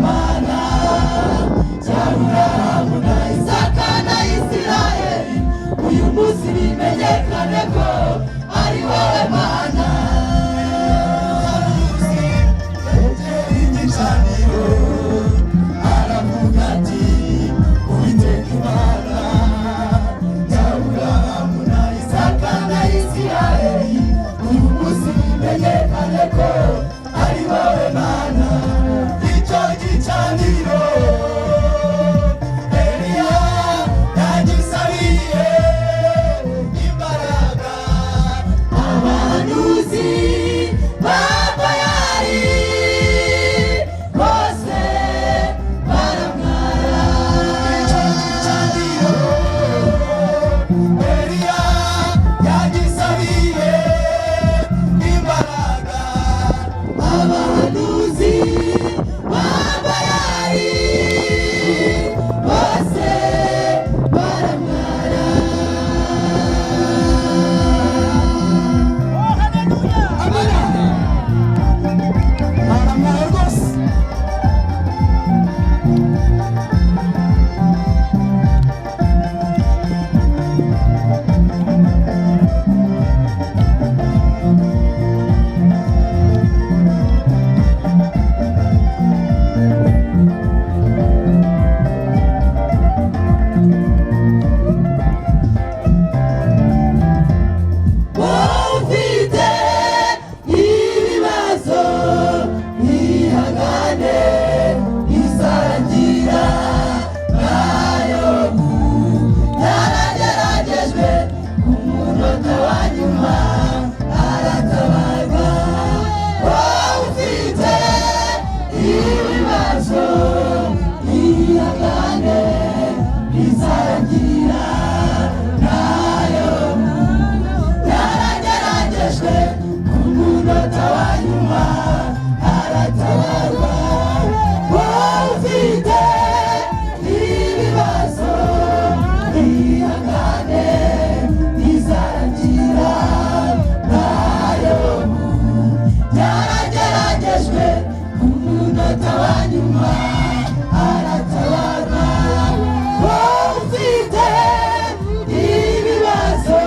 Imana ya Aburahamu na Isaka na Isirayeli, uyu munsi bimenyekane ko ari wowe Mana. Aravuga ati Uwiteka Imana ya Aburahamu na Isaka na Isirayeli, uyu munsi bimenyekane ko ari wowe Mana. Icyo gicaniro Eliya yagisabiye imbaraga, abahanuzi ba Bayali bose baramwara. Icyo gicaniro Eliya yagisabiye imbaraga, abahanuzi ba Bayali bose baramwara. Amina. Baramwara rwose. Ufite ibibazo ihangane izarangira, nayo yarageragejwe ku munota wa nyuma aratabarwa. Ufite ibibazo ihangane izarangira, nayo yarageragejwe ku munota wa nyuma aratabarwa. Ufite ibibazo ihangane izarangira, nayo yarageragejwe ku munota wa nyuma aratabarwa. Ufite ibibazo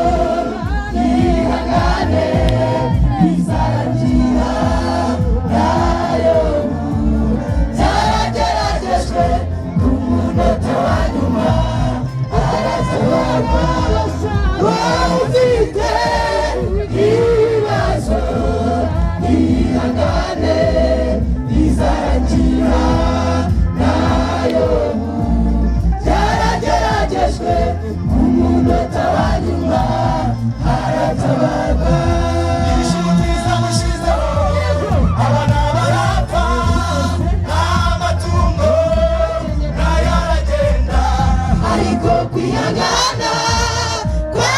ihangane izarangira, nayo yarageragejwe ku munota wa nyuma aratabarwa. Ufite ibibazo ihangane izarangira, nayo yarageragejwe ku munota wa nyuma aratabarwa. Inshuti zamushizeho abana barapfa, n'amatungo nayo aragenda, ariko kwihangana kwa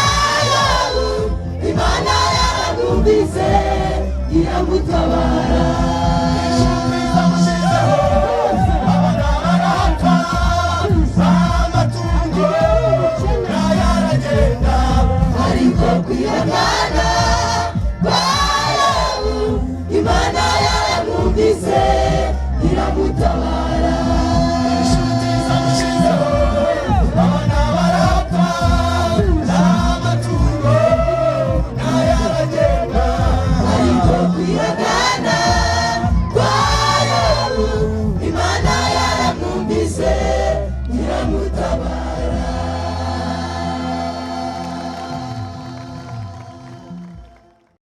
Yobu Imana yaramwumvise iramutabara. Inshuti zamushizeho abana barapfa, n'amatungo nayo aragenda, ariko kwihangana kwa Yobu Imana yaramwumvise iramutabara. Inshuti zamushizeho abana barapfa, n'amatungo nayo aragenda, ariko kwihangana kwa Yobu Imana yaramwumvise iramutabara.